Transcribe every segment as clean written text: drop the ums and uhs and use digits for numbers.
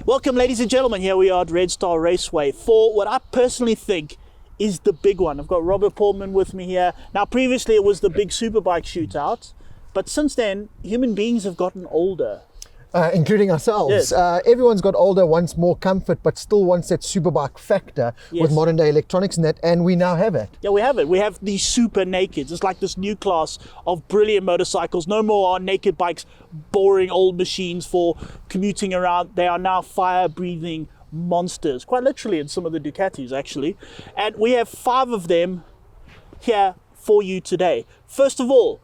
Welcome, ladies and gentlemen. Here we are at Red Star Raceway for what I personally think is the big one. I've got Robert Portman with me here. Now, previously it was the big superbike shootout, but since then, human beings have gotten older. Including ourselves. Yes. Everyone's got older, wants more comfort, but still wants that superbike factor with modern day electronics in that, and we now have it. Yeah, we have it. We have the super nakeds. It's like this new class of brilliant motorcycles. No more are naked bikes boring old machines for commuting around. They are now fire-breathing monsters, quite literally in some of the Ducatis, actually. And we have 5 of them here for you today. First of all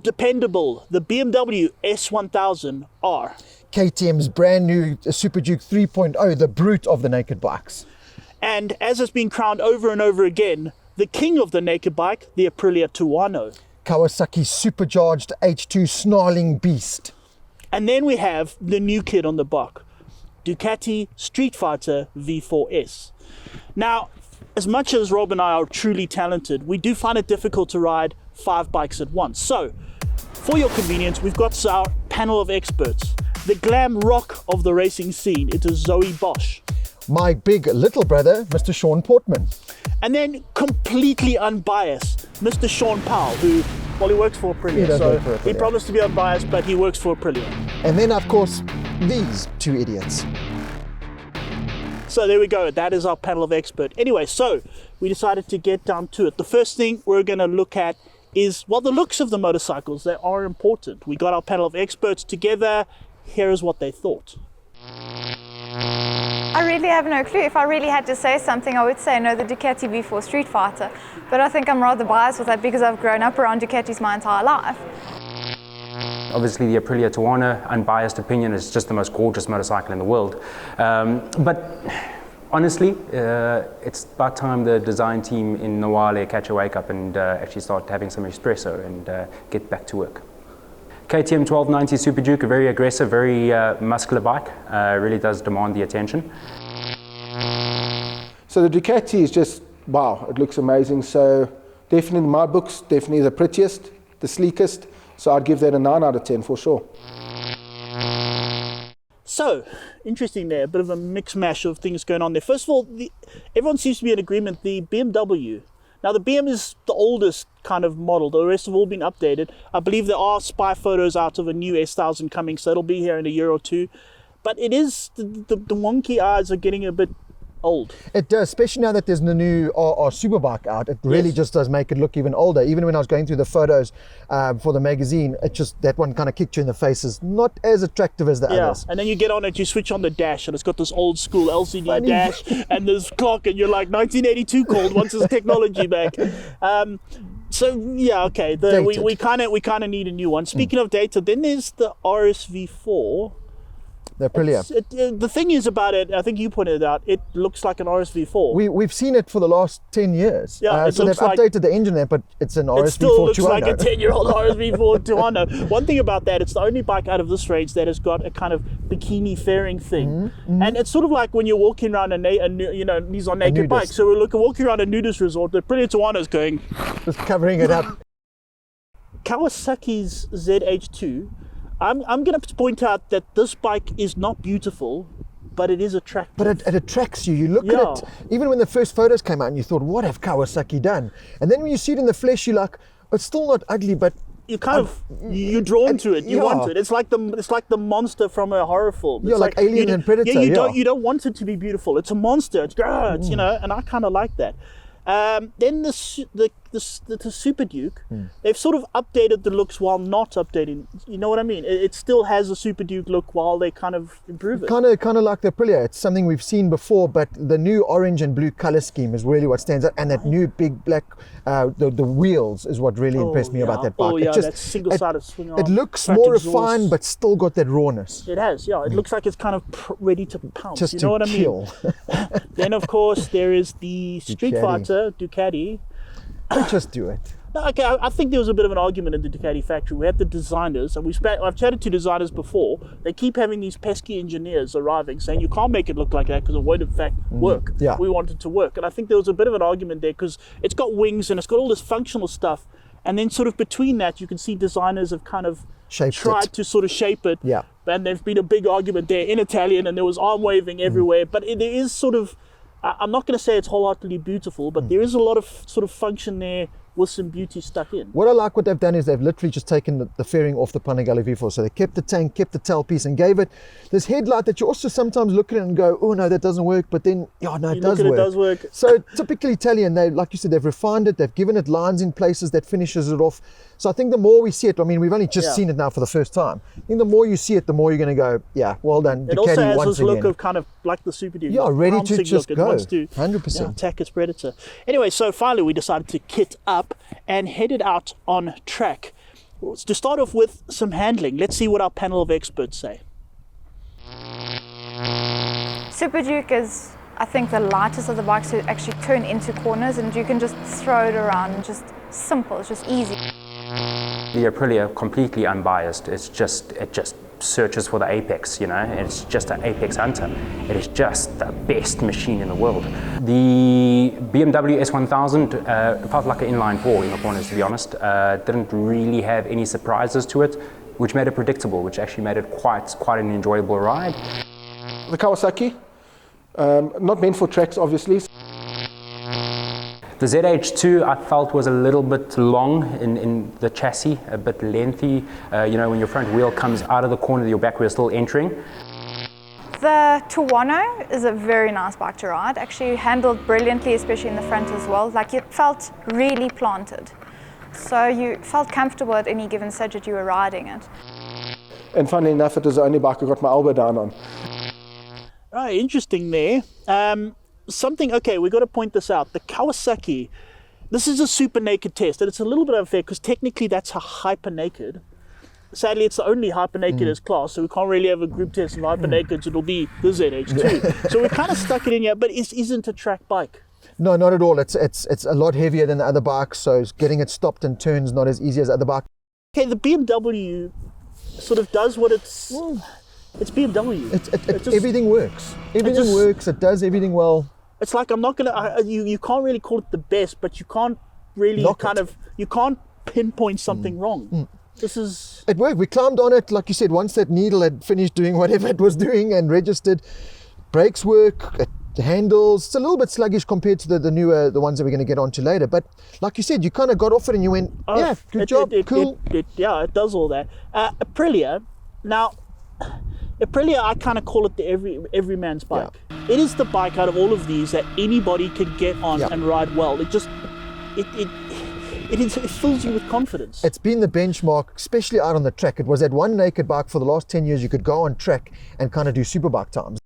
dependable, the BMW S1000R. KTM's brand new Super Duke 3.0, the brute of the naked bikes. And as has been crowned over and over again, the king of the naked bike, the Aprilia Tuono. Kawasaki's supercharged H2 snarling beast. And then we have the new kid on the block, Ducati Street Fighter V4S. Now, as much as Rob and I are truly talented, we do find it difficult to ride 5 bikes at once. So, for your convenience, we've got our panel of experts. The glam rock of the racing scene, it is Zoe Bosch. My big little brother, Mr. Sean Portman. And then, completely unbiased, Mr. Sean Powell, who, well, he works for Aprilia, so he promised to be unbiased, but he works for Aprilia. And then, of course, these 2 idiots. So there we go, that is our panel of experts. Anyway, so we decided to get down to it. The first thing we're going to look at is, well, the looks of the motorcycles. They are important. We got our panel of experts together. Here is what they thought. I really have no clue. If I really had to say something, I would say no, the Ducati V4 Street Fighter. But I think I'm rather biased with that because I've grown up around Ducatis my entire life. Obviously, the Aprilia Tuono, unbiased opinion, is just the most gorgeous motorcycle in the world. But honestly, it's about time the design team in Nawale catch a wake up and actually start having some espresso and get back to work. KTM 1290 Super Duke, a very aggressive, very muscular bike, really does demand the attention. So the Ducati is just, wow, it looks amazing. So definitely in my books, definitely the prettiest, the sleekest. So I'd give that a 9 out of 10 for sure. So, interesting there, a bit of a mix mash of things going on there. First of all, everyone seems to be in agreement, the BMW. Now the BM is the oldest kind of model, the rest have all been updated. I believe there are spy photos out of a new S1000 coming, so it'll be here in a year or 2. But it is, the wonky eyes are getting a bit old. It does, especially now that there's the new RR Superbike out. It really just does make it look even older. Even when I was going through the photos for the magazine, it just, that one kind of kicked you in the face. Is not as attractive as the others. And then you get on it, you switch on the dash, and it's got this old school LCD dash and this clock, and you're like, 1982 called, wants his technology back. So yeah, okay, we kind of need a new one. Speaking of data, then there's the RSV4. The Aprilia. The thing is about it, I think you pointed it out, it looks like an RSV4. We've seen it for the last 10 years. Yeah, so they've updated the engine there, but it's an RSV4 Tuono. It still looks like a 10-year-old RSV4 Tuono. One thing about that, it's the only bike out of this range that has got a kind of bikini fairing thing. And it's sort of like when you're walking around these are naked bikes. So we're walking around a nudist resort, the Aprilia Tuono is going... just covering it up. Kawasaki's ZH2, I'm going to point out that this bike is not beautiful, but it is attractive. But it attracts you. You look at it, even when the first photos came out and you thought, what have Kawasaki done? And then when you see it in the flesh, you're like, it's still not ugly, but you you're drawn to it. You want it. It's like the monster from a horror film. It's like Alien and Predator. You don't want it to be beautiful. It's a monster. It's and I kind of like that. Then the Super Duke, they've sort of updated the looks while not updating. You know what I mean? It still has a Super Duke look while they kind of improve it. Kind of like the Aprilia. It's something we've seen before, but the new orange and blue color scheme is really what stands out. And that new big black, the wheels is what really impressed me about that bike. Oh yeah, that single-sided swing arm. It looks more refined, but still got that rawness. It has, yeah. It looks like it's kind of ready to pounce. Just you know what I mean? Then of course there is the Street Fighter Ducati. Just do it. No, okay, I think there was a bit of an argument in the Ducati factory. We had the designers, and I've chatted to designers before. They keep having these pesky engineers arriving saying you can't make it look like that because it won't in fact work. Yeah. We want it to work. And I think there was a bit of an argument there because it's got wings and it's got all this functional stuff. And then sort of between that, you can see designers have kind of tried to sort of shape it. Yeah. and there's been a big argument there in Italian, and there was arm waving everywhere. But there is sort of, I'm not going to say it's wholeheartedly beautiful, but there is a lot of sort of function there with some beauty stuck in. What I like what they've done is they've literally just taken the fairing off the Panigale V4. So they kept the tank, kept the tailpiece, and gave it this headlight that you also sometimes look at it and go, oh no, that doesn't work. But then, yeah, no, it does work. So typically Italian, they, like you said, they've refined it. They've given it lines in places that finishes it off. So I think the more we see it, I mean, we've only just seen it now for the first time. I think the more you see it, the more you're going to go, yeah, well done. It Ducati also has once this look of kind of like the Super Duke. Yeah, ready to just look. go. It wants to 100%. attack its predator. Anyway, so finally we decided to kit up and headed out on track. To start off with some handling, let's see what our panel of experts say. Super Duke is, I think, the lightest of the bikes to actually turn into corners, and you can just throw it around and just simple, it's just easy. The Aprilia, completely unbiased, it just searches for the apex, you know, it's just an apex hunter. It is just the best machine in the world. The BMW S1000 felt like an inline four in the corners, to be honest. Didn't really have any surprises to it, which made it predictable, which actually made it quite an enjoyable ride. The Kawasaki, not meant for tracks, obviously. The ZH2 I felt was a little bit long in the chassis, a bit lengthy. You know, when your front wheel comes out of the corner, your back wheel is still entering. The Tuono is a very nice bike to ride, actually handled brilliantly, especially in the front as well. Like, it felt really planted. So you felt comfortable at any given stage that you were riding it. And funnily enough, it was the only bike I got my elbow down on. Oh, interesting there. Okay, we've got to point this out. The Kawasaki, this is a super naked test, and it's a little bit unfair because technically that's a hyper naked. Sadly, it's the only hyper naked as class, so we can't really have a group test of hyper nakeds. It'll be the ZH2. So we kind of stuck it in here, but it isn't a track bike. No, not at all. It's a lot heavier than the other bikes, so getting it stopped and turns not as easy as other bikes. Okay, the BMW sort of does what it's BMW. Everything works. Everything works. It does everything well. It's like, I'm not gonna. You can't really call it the best, but you can't really you can't pinpoint something wrong. This is. It worked. We climbed on it, like you said. Once that needle had finished doing whatever it was doing and registered, brakes work. The handles. It's a little bit sluggish compared to the newer, the ones that we're going to get onto later. But like you said, you kind of got off it and you went, yeah, good job, cool. It does all that. Aprilia. Now, Aprilia, I kind of call it the every man's bike. Yeah. It is the bike out of all of these that anybody can get on and ride well. It fills you with confidence. It's been the benchmark, especially out on the track. It was that one naked bike for the last 10 years. You could go on track and kind of do superbike times.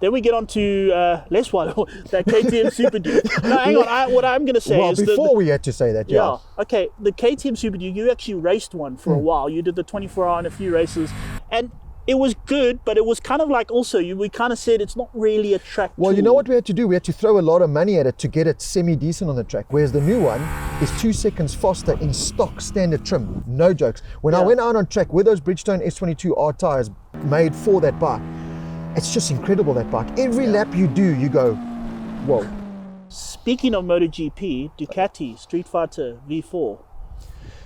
Then we get on to less one, that KTM Super Duke. No, hang on. What I'm going to say is before we had to say that, yeah. Okay, the KTM Super Duke, you actually raced one for a while. You did the 24-hour and a few races, and it was good, but it was kind of like also, we kind of said it's not really a track Well, tool. You know what we had to do? We had to throw a lot of money at it to get it semi-decent on the track, whereas the new one is 2 seconds faster in stock standard trim. No jokes. When I went out on track with those Bridgestone S22 R tyres made for that bike, it's just incredible, that bike. Every lap you do, you go, whoa. Speaking of MotoGP, Ducati Street Fighter V4.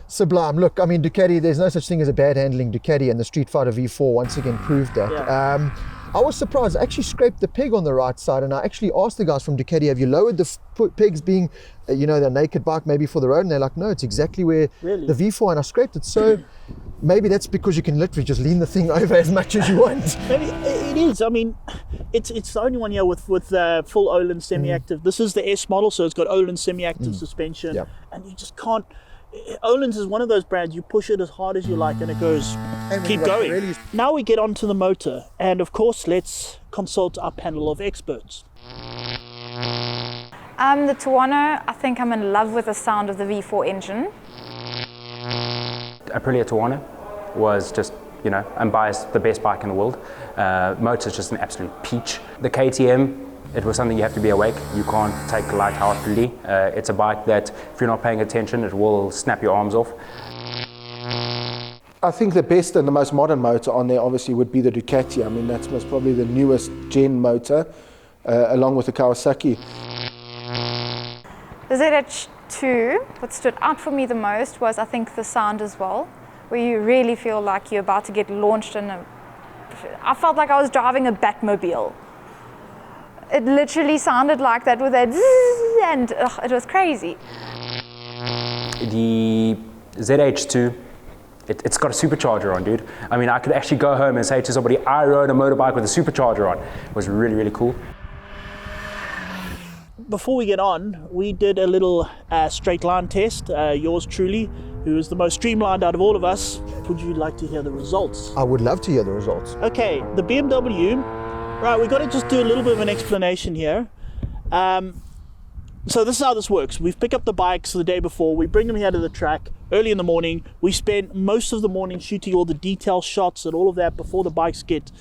Sublime. Look, I mean, Ducati, there's no such thing as a bad handling Ducati, and the Street Fighter V4 once again proved that. Yeah. I was surprised. I actually scraped the peg on the right side, and I actually asked the guys from Ducati, have you lowered the pegs being, the naked bike maybe for the road? And they're like, no, it's exactly where the V4, and I scraped it. So maybe that's because you can literally just lean the thing over as much as you want. Maybe it is. I mean, it's the only one here with full Öhlins semi-active. This is the S model, so it's got Öhlins semi-active suspension, and you just can't. Öhlins is one of those brands, you push it as hard as you like and it goes, keep going. Really. Now we get onto the motor, and of course let's consult our panel of experts. The Tuono, I think I'm in love with the sound of the V4 engine. Aprilia Tuono was just, unbiased, the best bike in the world. Motor's just an absolute peach. The KTM, it was something you have to be awake. You can't take lightheartedly. It's a bike that, if you're not paying attention, it will snap your arms off. I think the best and the most modern motor on there obviously would be the Ducati. I mean, that's most probably the newest gen motor, along with the Kawasaki. The ZH2, what stood out for me the most was, I think, the sound as well, where you really feel like you're about to get launched in a I felt like I was driving a Batmobile. It literally sounded like that with that zzz, and it was crazy. The ZH2, it's got a supercharger on, dude. I mean, I could actually go home and say to somebody, I rode a motorbike with a supercharger on. It was really, really cool. Before we get on, we did a little straight line test. Yours truly, who is the most streamlined out of all of us. Would you like to hear the results? I would love to hear the results. Okay, the BMW. Right, we've got to just do a little bit of an explanation here. So this is how this works. We pick up the bikes the day before, we bring them here to the track early in the morning. We spend most of the morning shooting all the detail shots and all of that before the bikes get,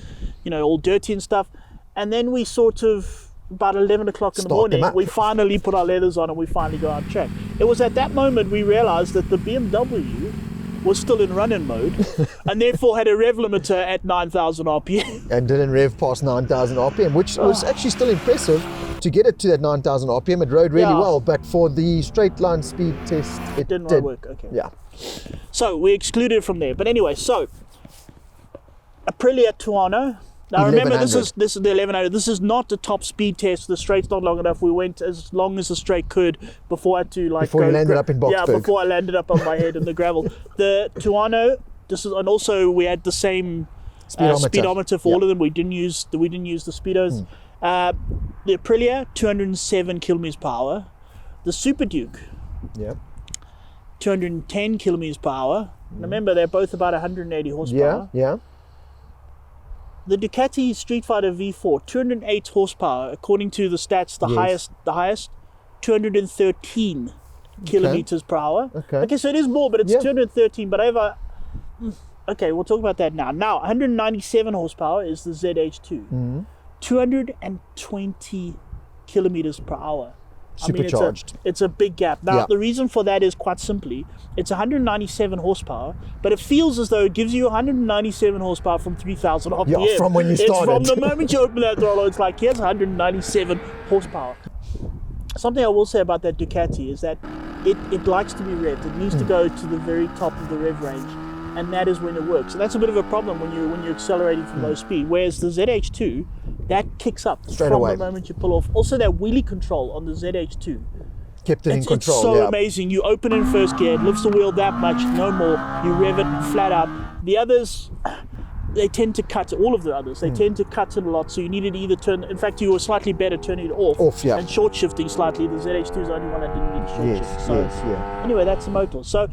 all dirty and stuff. And then we sort of, about 11 o'clock in the morning, we finally put our leathers on and we finally go out track. It was at that moment we realized that the BMW was still in run-in mode and therefore had a rev limiter at 9,000 RPM. And didn't rev past 9,000 RPM, which was actually still impressive to get it to that 9,000 RPM. It rode really well, but for the straight line speed test, it didn't work. Okay. Yeah. So we excluded it from there. But anyway, so Aprilia Tuono. Now remember, this is the 1100. This is not the top speed test. The straight's not long enough. We went as long as the straight could before I had to before you landed up in Boksburg. Yeah, before I landed up on my head in the gravel. The Tuono. And also we had the same speedometer for all of them. We didn't use the speedos. The Aprilia 207 kilometers per hour. The Super Duke. 210 kilometers per hour. Remember, they're both about 180 horsepower. Yeah. The Ducati Street Fighter V4, 208 horsepower, according to the stats, the highest, 213 kilometers per hour. Okay, so it is more, but it's 213. But okay, we'll talk about that now. Now, 197 horsepower is the ZH2, 220 kilometers per hour. Supercharged. It's a big gap. Now, the reason for that is quite simply, it's 197 horsepower, but it feels as though it gives you 197 horsepower from 3,000 RPM. Yeah, from when you started. It's from the moment you open that throttle, it's like, here's 197 horsepower. Something I will say about that Ducati is that it likes to be revved. It needs to go to the very top of the rev range, and that is when it works. And that's a bit of a problem when you're accelerating from low speed. Whereas the ZH2, that kicks up straight away the moment you pull off. Also, that wheelie control on the ZH2 kept it in control. It's so amazing. You open in first gear, it lifts the wheel that much, no more. You rev it flat out. The others, they tend to cut. All of the others, they tend to cut it a lot. So you needed to either turn. In fact, you were slightly better turning it off and short shifting slightly. The ZH2 is the only one that didn't need short shift. So anyway, that's the motor. So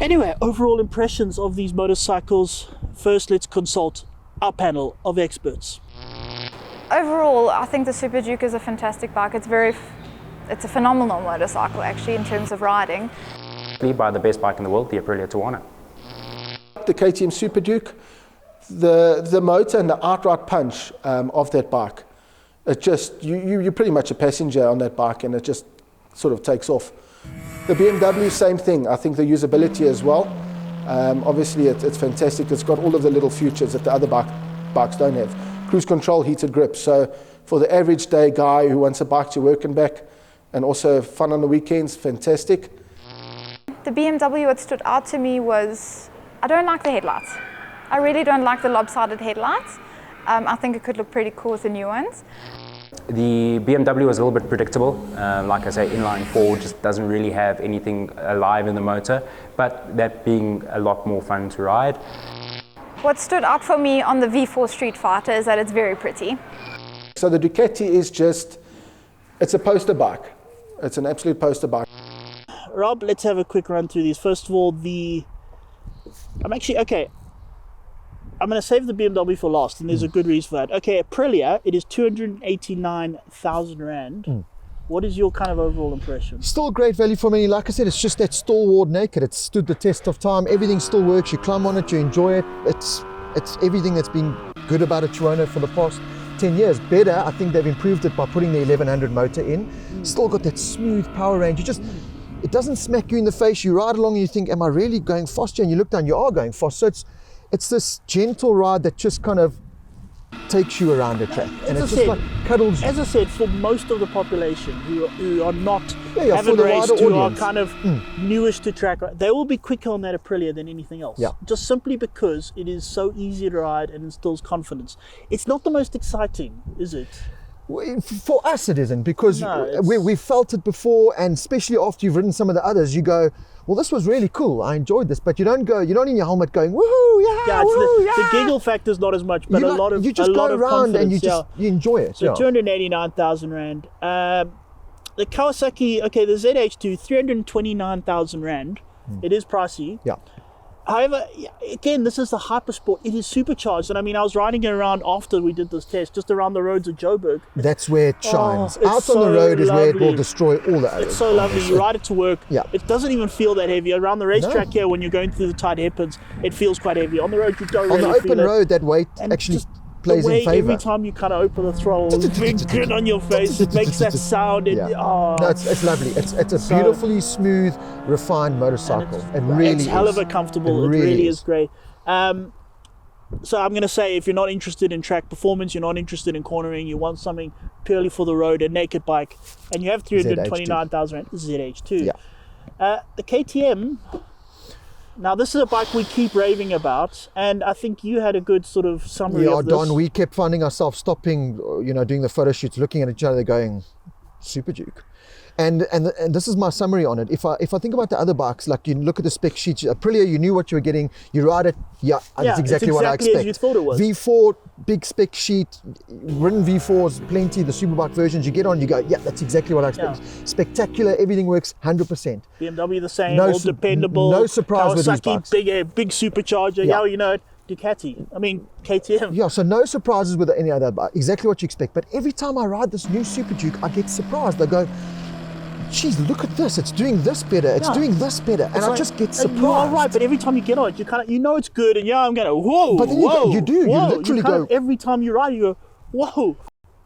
anyway, overall impressions of these motorcycles. First, let's consult our panel of experts. Overall, I think the Super Duke is a fantastic bike. It's a phenomenal motorcycle actually in terms of riding. By the best bike in the world, the Aprilia Tuono. The KTM Super Duke, the motor and the outright punch of that bike, it just, you're pretty much a passenger on that bike and it just sort of takes off. The BMW, same thing. I think the usability as well. Obviously it's fantastic. It's got all of the little features that the other bikes don't have. Cruise control, heated grips. So for the average day guy who wants a bike to work and back and also fun on the weekends, fantastic. The BMW, what stood out to me was, I don't like the headlights. I really don't like the lopsided headlights. I think it could look pretty cool with the new ones. The BMW was a little bit predictable. Like I say, inline four just doesn't really have anything alive in the motor, but that being a lot more fun to ride. What stood out for me on the V4 Street Fighter is that it's very pretty. So the Ducati is just, it's a poster bike. It's an absolute poster bike. Rob, let's have a quick run through these. First of all, I'm going to save the BMW for last, and there's a good reason for that. Okay, Aprilia, it is 289,000 Rand. What is your kind of overall impression? Still great value for money. Like I said, it's just that stalwart naked. It's stood the test of time. Everything still works. You climb on it, you enjoy it. It's everything that's been good about a Tuono for the past 10 years. Better, I think they've improved it by putting the 1100 motor in. Still got that smooth power range. It doesn't smack you in the face. You ride along and you think, am I really going fast here? And you look down, you are going fast. So it's this gentle ride that just kind of takes you around a track, and it's just like cuddles you. As I said, for most of the population who are not haven't for the raced, wider who are audience. kind of newish to track, they will be quicker on that Aprilia than anything else. Yeah. Just simply because it is so easy to ride and instills confidence. It's not the most exciting, is it? For us it isn't, because we felt it before, and especially after you've ridden some of the others, you go, well, this was really cool, I enjoyed this, but you're not in your helmet going, woohoo, yeah, woo, the giggle factor is not as much, but you just go around and you enjoy it. So 289,000 Rand. The Kawasaki, okay, the ZH2, 329,000 Rand. It is pricey. Yeah. However, again, this is the Hypersport. It is supercharged. And I mean, I was riding it around after we did this test, just around the roads of Joburg. That's where it shines. It's Out on the road is where it will lovely. destroy all the others. It's so lovely. You ride it to work. Yeah. It doesn't even feel that heavy. Around the racetrack here, when you're going through the tight hairpins, it feels quite heavy. On the road, you don't really On the feel open it. road, that weight And actually just plays the way in favour. every time you kind of open the throttle, big grin on your face, it makes that sound. No, it's lovely. It's a beautifully smooth, refined motorcycle. It really it's is. hell of a comfortable. It really is great. So I'm going to say, if you're not interested in track performance, you're not interested in cornering, you want something purely for the road, a naked bike, and you have 329,000 Rand, ZH2. Yeah. The KTM. Now, this is a bike we keep raving about, and I think you had a good sort of summary of this. Don, we kept finding ourselves stopping, doing the photo shoots, looking at each other going, Super Duke. And this is my summary on it. If I think about the other bikes, like you look at the spec sheets, Aprilia, you knew what you were getting, you ride it, that's exactly what I expect. As you thought it was. V4, big spec sheet, ridden V4s, plenty, the Superbike versions, you get on, you go, that's exactly what I expect. Yeah. Spectacular, everything works 100%. BMW the same, all dependable. No surprise with these Kawasaki, bikes. big supercharger. Yeah, you know it. Ducati. I mean, KTM. Yeah, so no surprises with any other bike. Exactly what you expect. But every time I ride this new Super Duke, I get surprised. I go, geez, look at this. It's doing this better. It's doing this better. And I just get surprised. You are right, but every time you get on it, you know it's good, and I'm going, whoa, but then whoa, you do. Whoa. You literally go. Every time you ride, you go, whoa.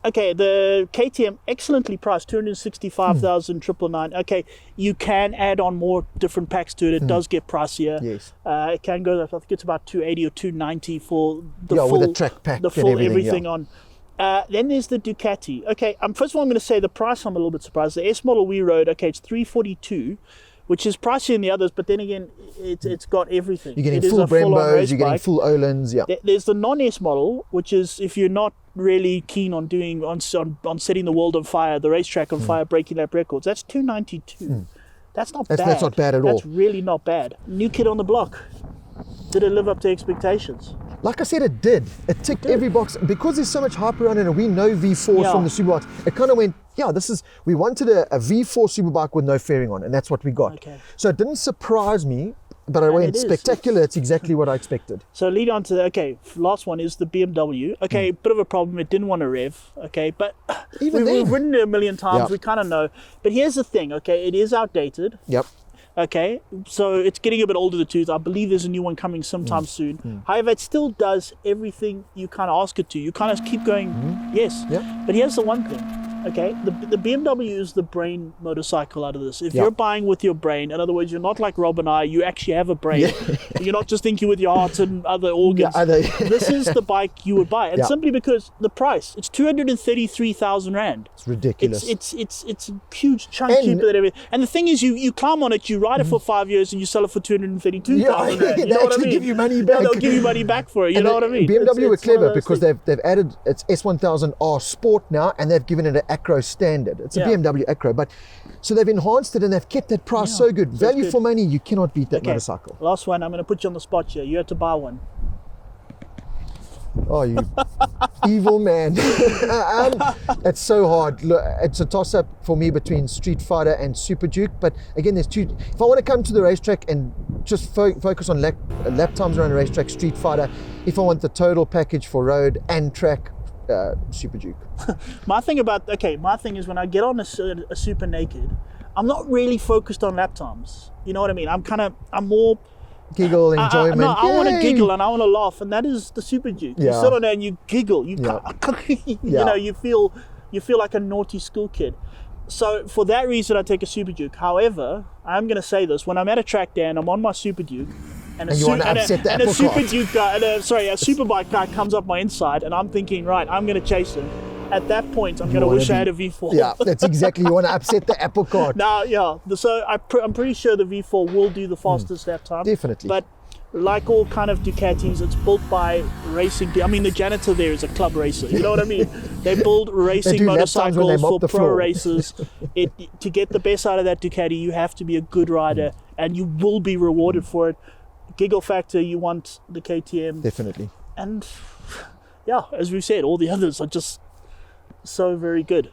Okay, the KTM, excellently priced, 265,000, 999. Okay, you can add on more different packs to it. It does get pricier. Yes. It can go, I think it's about 280 or 290 for the full, with the track pack the full and everything on. Then there's the Ducati. Okay, first of all, I'm going to say the price, I'm a little bit surprised. The S model we rode, okay, it's 342, which is pricier than the others, but then again, it's got everything. You're getting full Brembos, you're getting full Olins, There's the non-S model, which is if you're not really keen on doing on setting the world on fire, the racetrack on fire, breaking lap records. That's 292. That's not bad. That's not bad at all. That's really not bad. New kid on the block. Did it live up to expectations? Like I said, it did. It ticked every box. Because there's so much hype around it and we know V4s from the Superbikes, it kind of went, we wanted a V4 Superbike with no fairing on, and that's what we got. Okay. So it didn't surprise me, but I went spectacular. It's exactly what I expected. So lead on to last one is the BMW. Okay, bit of a problem. It didn't want to rev. Okay, but we've ridden it a million times. We kind of know. But here's the thing. Okay, it is outdated. Yep. Okay, so it's getting a bit older, the tooth. I believe there's a new one coming sometime soon. However, it still does everything you kind of ask it to. You kind of keep going, yes. Yep. But here's the one thing. Okay, the BMW is the brain motorcycle out of this. If you're buying with your brain, in other words, you're not like Rob and I, you actually have a brain. You're not just thinking with your heart and other organs. This is the bike you would buy. And simply because the price, it's 233,000 Rand. It's ridiculous. It's a huge chunk cheaper than everything. And the thing is, you climb on it, you ride it for 5 years, and you sell it for 232,000 Rand. You know what I mean? Give you money back. They'll give you money back for it. You know what I mean? BMW were clever because they've added its S1000R Sport now, and they've given it an Acro standard. It's a BMW Acro, but so they've enhanced it and they've kept that price so good. Value for money, you cannot beat that motorcycle. Last one, I'm going to put you on the spot here. You had to buy one. Oh, you evil man. It's so hard. Look, it's a toss-up for me between Street Fighter and Super Duke, but again, there's two. If I want to come to the racetrack and just focus on lap times around the racetrack, Street Fighter. If I want the total package for road and track, Super Duke. My thing is when I get on a Super Naked, I'm not really focused on lap times. You know what I mean? I'm more giggle, enjoyment. I want to giggle and I want to laugh, and that is the Super Duke. You sit on there and you giggle. You know, you feel like a naughty school kid. So for that reason, I take a Super Duke. However, I'm going to say this: when I'm at a track day and I'm on my Super Duke, and you want to upset the and a apple super cart. duke guy, a superbike guy comes up my inside, and I'm thinking, right, I'm going to chase him. At that point, I'm going to wish I had a V4. Yeah, that's exactly. You want to upset the apple cart. Now, yeah. So I'm pretty sure the V4 will do the fastest lap time. Definitely. But like all kind of Ducatis, it's built by racing. I mean, the janitor there is a club racer. You know what I mean? They build racing motorcycles for pro racers. To get the best out of that Ducati, you have to be a good rider, and you will be rewarded for it. Giggle factor, you want the KTM. Definitely. And yeah, as we said, all the others are just so very good.